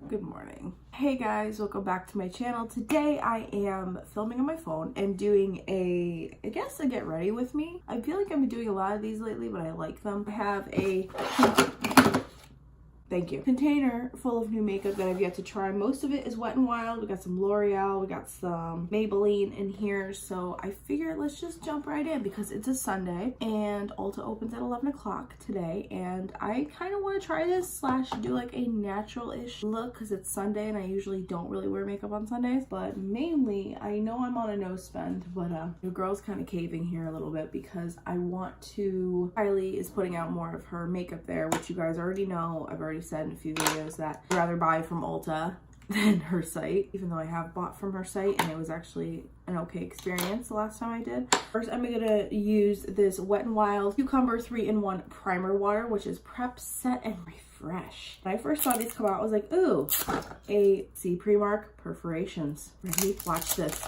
Good morning. Hey guys, welcome back to my channel. Today I am filming on my phone and doing a get ready with me. I feel like I've been doing a lot of these lately, but I like them. I have a container full of new makeup that I've yet to try. Most of it is Wet n Wild. We got some L'Oreal, we got some Maybelline in here. So I figured let's just jump right in because it's a Sunday and Ulta opens at 11 o'clock today. And I kind of want to try this / do like a natural-ish look because it's Sunday and I usually don't really wear makeup on Sundays. But mainly, I know I'm on a no spend, but the girl's kind of caving here a little bit because I want to, Kylie is putting out more of her makeup there, which you guys already know. I've already said in a few videos that I'd rather buy from Ulta than her site, even though I have bought from her site and it was actually an okay experience the last time I did. First, I'm gonna use this Wet n Wild Cucumber 3-in-1 Primer Water, which is Prep, Set, and Refresh. When I first saw these come out, I was like, ooh, see pre-mark perforations. Ready? Watch this.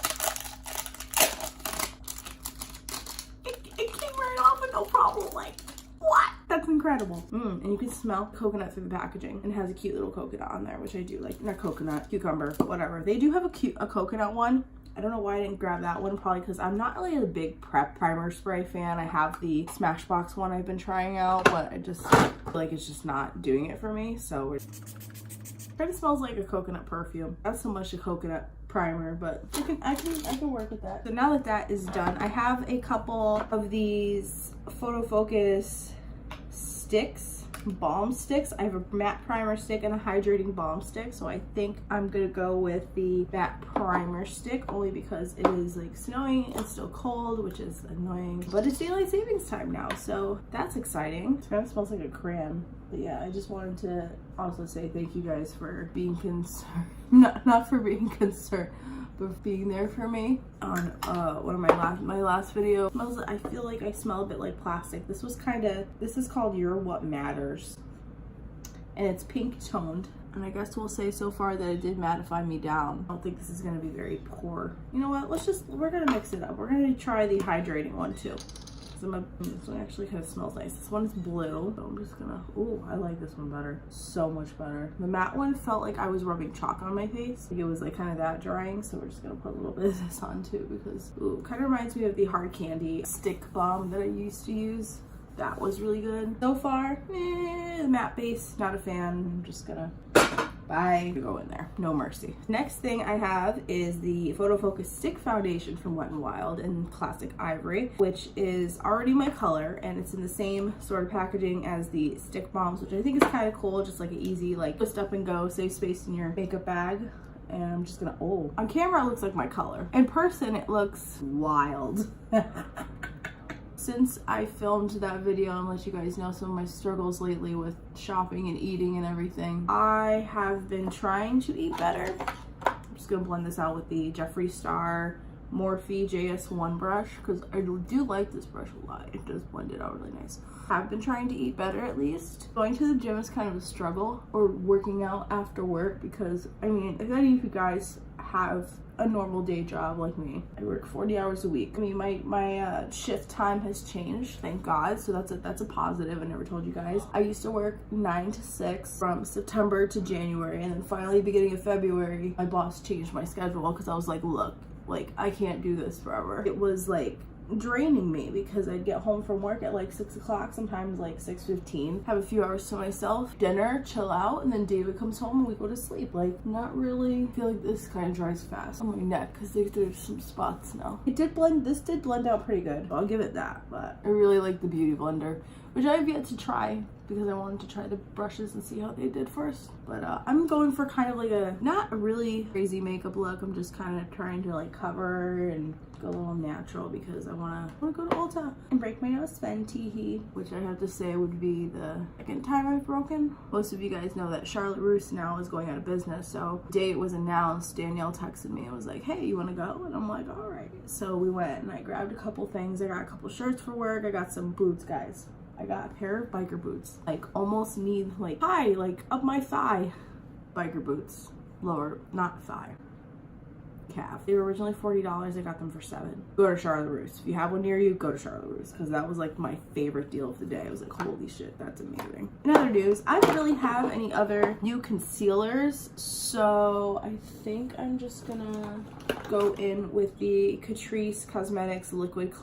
It came right off with no problem, like, what? That's incredible. And you can smell coconut through the packaging and it has a cute little coconut on there, which I do like. Not coconut, cucumber, whatever. They do have a coconut one. I don't know why I didn't grab that one, probably because I'm not really a big prep primer spray fan. I have the Smashbox one I've been trying out, but I just feel like it's just not doing it for me. So it kind of smells like a coconut perfume. Not so much a coconut primer, but I can work with that. So now that that is done, I have a couple of these Photo Focus sticks, balm sticks. I have a matte primer stick and a hydrating balm stick, so I think I'm gonna go with the matte primer stick only because it is like snowing and still cold, which is annoying, but it's daylight savings time now, so that's exciting. It kind of smells like a crayon, but yeah, I just wanted to also say thank you guys for being concerned, not for being concerned, but being there for me on one of my last video. I feel like I smell a bit like plastic. This is called You're What Matters, and it's pink toned, and I guess we'll say so far that it did mattify me down. I don't think this is gonna be very poor. You know what, we're gonna mix it up. We're gonna try the hydrating one too. This one actually kind of smells nice. This one is blue, so I'm just gonna, ooh, I like this one better. So much better. The matte one felt like I was rubbing chalk on my face. Like it was like kind of that drying, so we're just gonna put a little bit of this on too because, ooh, kind of reminds me of the Hard Candy stick balm that I used to use. That was really good. So far, the matte base, not a fan. I'm just gonna go in there, no mercy. Next thing I have is the Photo Focus Stick Foundation from Wet n Wild in Classic Ivory, which is already my color, and it's in the same sort of packaging as the stick bombs, which I think is kind of cool, just like an easy, like, twist up and go, save space in your makeup bag. And I'm just gonna, oh, on camera it looks like my color. In person it looks wild. Since I filmed that video and let you guys know some of my struggles lately with shopping and eating and everything, I have been trying to eat better. I'm just gonna blend this out with the Jeffree Star Morphe JS1 brush because I do like this brush a lot. It does blend it out really nice. I've been trying to eat better at least. Going to the gym is kind of a struggle, or working out after work, because I mean, if any of you guys have a normal day job like me, I work 40 hours a week. I mean, my shift time has changed, thank God, so that's a positive. I never told you guys. I used to work 9 to 6 from September to January, and then finally beginning of February my boss changed my schedule because I was like, look, like, I can't do this forever. It was like draining me because I'd get home from work at like 6 o'clock, sometimes like 6:15, have a few hours to myself, dinner, chill out, and then David comes home and we go to sleep. Like, not really. I feel like this kind of dries fast on my neck because there's some spots now. This did blend out pretty good. I'll give it that, but I really like the Beauty Blender, which I have yet to try because I wanted to try the brushes and see how they did first. But I'm going for kind of like not a really crazy makeup look. I'm just kind of trying to like cover and go a little natural because I want to go to Ulta and break my nose Fenty, which I have to say would be the second time I've broken. Most of you guys know that Charlotte Russe now is going out of business, so the day it was announced, Danielle texted me and was like, hey, you want to go? And I'm like, all right. So we went and I grabbed a couple things. I got a couple shirts for work. I got some boots, guys. I got a pair of biker boots, like almost knee, like high, like up my thigh biker boots, lower, not thigh. calf. They were originally $40. I got them for $7. Go to Charlotte Russe. If you have one near you, go to Charlotte Russe, because that was like my favorite deal of the day. I was like, holy shit, that's amazing. In other news, I don't really have any other new concealers, so I think I'm just gonna go in with the Catrice Cosmetics Liquid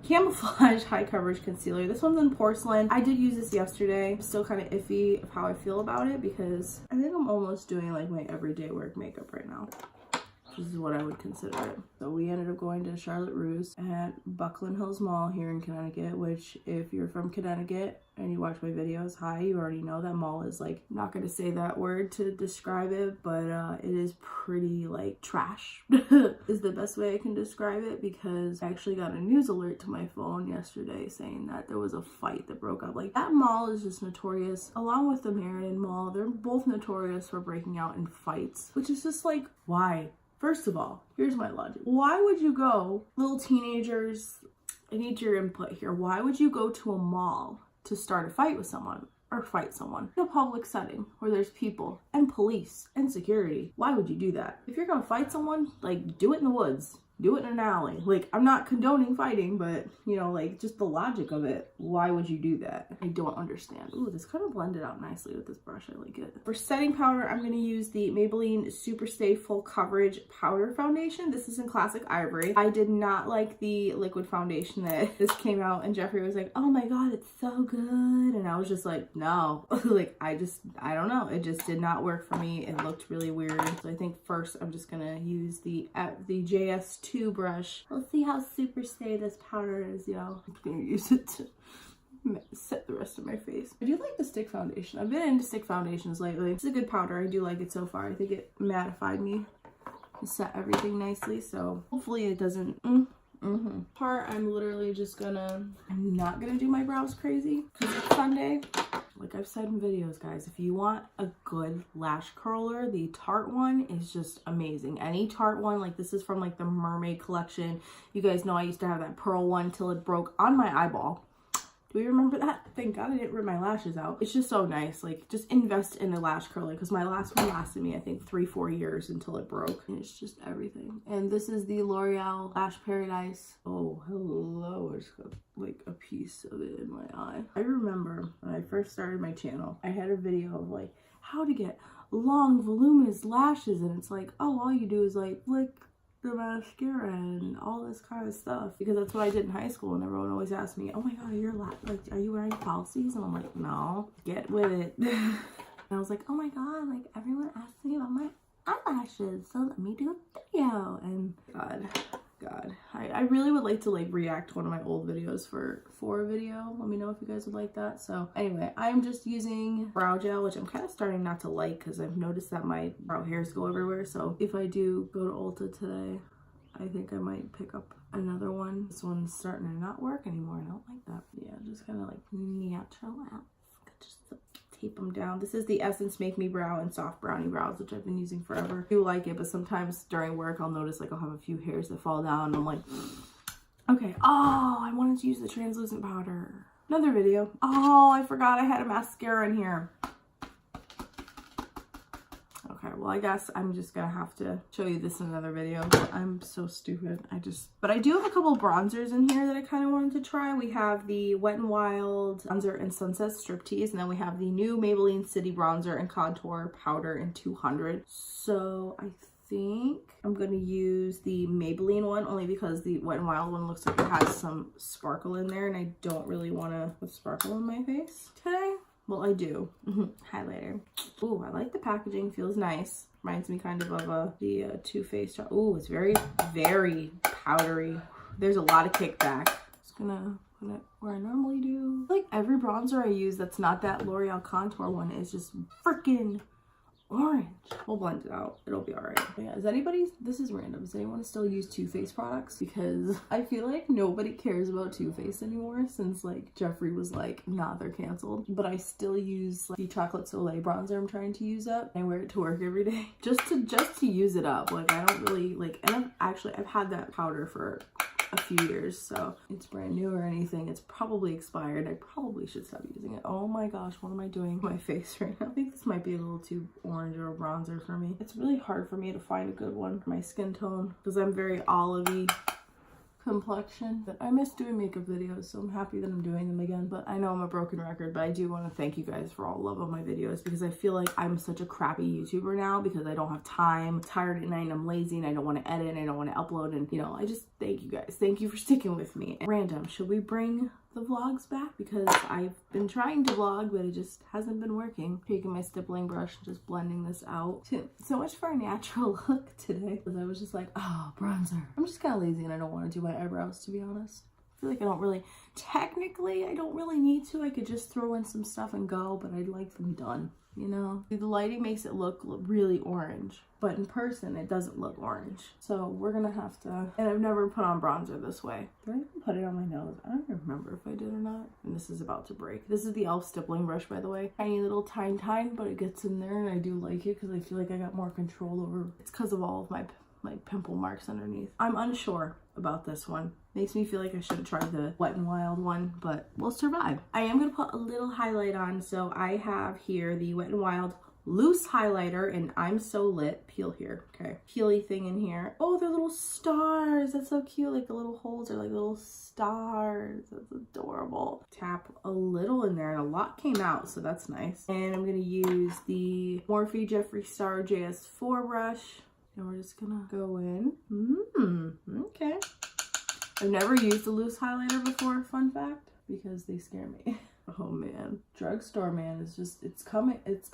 Camouflage High Coverage Concealer. This one's in porcelain. I did use this yesterday. I'm still kind of iffy of how I feel about it, because I think I'm almost doing like my everyday work makeup right now. This is what I would consider it. So we ended up going to Charlotte Russe at Buckland Hills Mall here in Connecticut, which if you're from Connecticut and you watch my videos, hi, you already know that mall is like, I'm not gonna say that word to describe it, but it is pretty like trash is the best way I can describe it, because I actually got a news alert to my phone yesterday saying that there was a fight that broke out. Like, that mall is just notorious, along with the Meriden Mall, they're both notorious for breaking out in fights, which is just like, why? First of all, here's my logic. Why would you go, little teenagers, I need your input here. Why would you go to a mall to start a fight with someone or fight someone in a public setting where there's people and police and security? Why would you do that? If you're gonna fight someone, like, do it in the woods. Do it in an alley. Like, I'm not condoning fighting, but, you know, like, just the logic of it. Why would you do that? I don't understand. Ooh, this kind of blended out nicely with this brush. I like it. For setting powder, I'm going to use the Maybelline Superstay Full Coverage Powder Foundation. This is in Classic Ivory. I did not like the liquid foundation that this came out, and Jeffrey was like, oh my god, it's so good. And I was just like, no. Like, I don't know. It just did not work for me. It looked really weird. So I think first I'm just going to use the JS2 brush. Let's see how super stay this powder is, yo. I'm gonna use it to set the rest of my face. I do like the stick foundation. I've been into stick foundations lately. It's a good powder. I do like it so far. I think it mattified me and set everything nicely, so hopefully it doesn't part. I'm literally just I'm not gonna do my brows crazy because it's Sunday. Like I've said in videos, guys, if you want a good lash curler, the Tarte one is just amazing. Any Tarte one, like this is from like the Mermaid collection. You guys know I used to have that pearl one till it broke on my eyeball. Do you remember that? Thank God I didn't rip my lashes out. It's just so nice. Like, just invest in a lash curler, because my last one lasted me, I think, 3-4 years until it broke. And it's just everything. And this is the L'Oreal Lash Paradise. Oh, hello. I just got like a piece of it in my eye. I remember when I first started my channel, I had a video of like how to get long, voluminous lashes. And it's like, oh, all you do is like flick the mascara and all this kind of stuff, because that's what I did in high school, and everyone always asked me, oh my god, are you wearing falsies? And I'm like, no, get with it. And I was like, oh my god, like everyone asks me about my eyelashes, so let me do a video. And god, I really would like to like react to one of my old videos for a video. Let me know if you guys would like that. So anyway, I'm just using brow gel, which I'm kind of starting not to like because I've noticed that my brow hairs go everywhere. So if I do go to Ulta today, I think I might pick up another one. This one's starting to not work anymore. I don't like that. Yeah, just kind of like natural out. Just tape them down. This is the Essence Make Me Brow and Soft Brownie Brows, which I've been using forever. I do like it, but sometimes during work I'll notice like I'll have a few hairs that fall down and I'm like, okay, oh, I wanted to use the translucent powder. Another video. Oh, I forgot I had a mascara in here. Okay, well, I guess I'm just gonna have to show you this in another video. I'm so stupid. But I do have a couple bronzers in here that I kind of wanted to try. We have the Wet n Wild Bronzer and Sunset Striptease, and then we have the new Maybelline City Bronzer and Contour Powder in 200. So I think I'm gonna use the Maybelline one, only because the Wet n Wild one looks like it has some sparkle in there, and I don't really want to put sparkle on my face today. Well, I do. Highlighter. Ooh, I like the packaging. Feels nice. Reminds me kind of the Too Faced. Ooh, it's very, very powdery. There's a lot of kickback. Just gonna put it where I normally do. Like every bronzer I use that's not that L'Oreal Contour one is just freaking orange. We'll blend it out. It'll be all right. But yeah, this is random. Does anyone still use Too Faced products? Because I feel like nobody cares about Too Faced anymore since like Jeffrey was like, nah, they're canceled. But I still use like the Chocolate Soleil bronzer I'm trying to use up. I wear it to work every day just to use it up. Like I don't really like, and I've had that powder for a few years, so it's brand new or anything. It's probably expired. I probably should stop using it. Oh my gosh, what am I doing with my face right now? I think this might be a little too orange or a bronzer for me. It's really hard for me to find a good one for my skin tone because I'm very olivey complexion. But I miss doing makeup videos, so I'm happy that I'm doing them again. But I know I'm a broken record, but I do want to thank you guys for all love on my videos because I feel like I'm such a crappy YouTuber now because I don't have time. I'm tired at night and I'm lazy and I don't want to edit and I don't want to upload, and you know, I just thank you guys. Thank you for sticking with me. Random, should we bring the vlogs back? Because I've been trying to vlog, but it just hasn't been working. Taking my stippling brush and just blending this out. So much for a natural look today because I was just like, oh, bronzer. I'm just kind of lazy and I don't want to do my eyebrows, to be honest. I feel like I don't really, technically I don't really need to. I could just throw in some stuff and go, but I'd like them done, you know? The lighting makes it look really orange, but in person it doesn't look orange. So we're gonna have to, and I've never put on bronzer this way. Did I even put it on my nose? I don't even remember if I did or not. And this is about to break. This is the e.l.f. stippling brush, by the way. Tiny little tine, but it gets in there and I do like it because I feel like I got more control over, it's because of all of my pimple marks underneath. I'm unsure about this one. Makes me feel like I should have tried the Wet n Wild one, but we'll survive. I am gonna put a little highlight on. So I have here the Wet n Wild loose highlighter and I'm So Lit. Peel here, okay. Peely thing in here. Oh, they're little stars. That's so cute. Like the little holes are like little stars. That's adorable. Tap a little in there and a lot came out, so that's nice. And I'm gonna use the Morphe Jeffree Star JS4 brush. And we're just gonna go in. Okay. I've never used a loose highlighter before, fun fact, because they scare me. Oh man. Drugstore, man, is just, it's coming. It's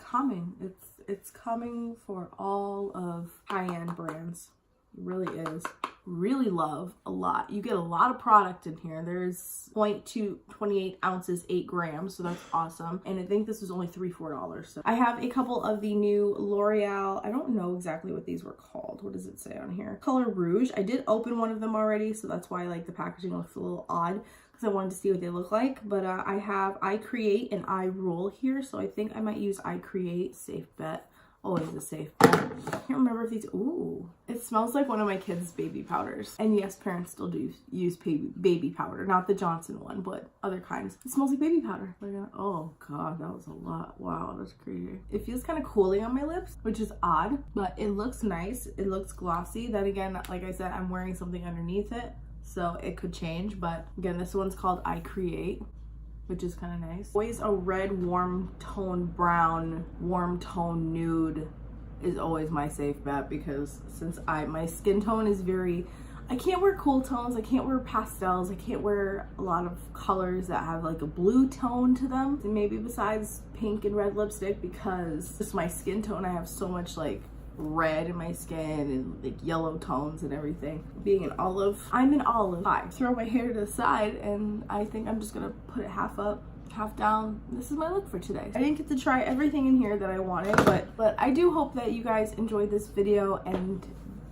coming for all of high-end brands. It really is. Really love a lot. You get a lot of product in here. There's 0.28 ounces, 8 grams, so that's awesome. And I think this was only $3-4. So I have a couple of the new L'Oreal, I don't know exactly what these were called. What does it say on here? Color Rouge. I did open one of them already, so that's why like the packaging looks a little odd because I wanted to see what they look like. But I have I Create and I Rule here, so I think I might use I Create. Safe bet. Always a safe bet. I can't remember if these, ooh. It smells like one of my kids' baby powders. And yes, parents still do use baby powder. Not the Johnson one, but other kinds. It smells like baby powder. Oh god, that was a lot. Wow, that's crazy. It feels kind of cooling on my lips, which is odd, but it looks nice. It looks glossy. Then again, like I said, I'm wearing something underneath it, so it could change. But again, this one's called I Create, which is kind of nice. Always a red, warm tone brown, warm tone nude is always my safe bet because since my skin tone is very, I can't wear cool tones, I can't wear pastels, I can't wear a lot of colors that have like a blue tone to them. And maybe besides pink and red lipstick because just my skin tone, I have so much like red in my skin and like yellow tones and everything. Being an olive, I'm an olive. I throw my hair to the side and I think I'm just gonna put it half up, half down. This is my look for today. I didn't get to try everything in here that I wanted, but I do hope that you guys enjoyed this video and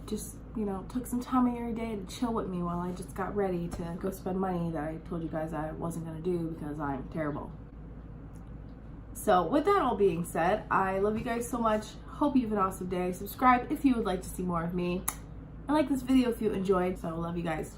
just, you know, took some time of your day to chill with me while I just got ready to go spend money that I told you guys I wasn't gonna do because I'm terrible. So with that all being said, I love you guys so much. Hope you have an awesome day. Subscribe if you would like to see more of me. And like this video if you enjoyed. So I love you guys.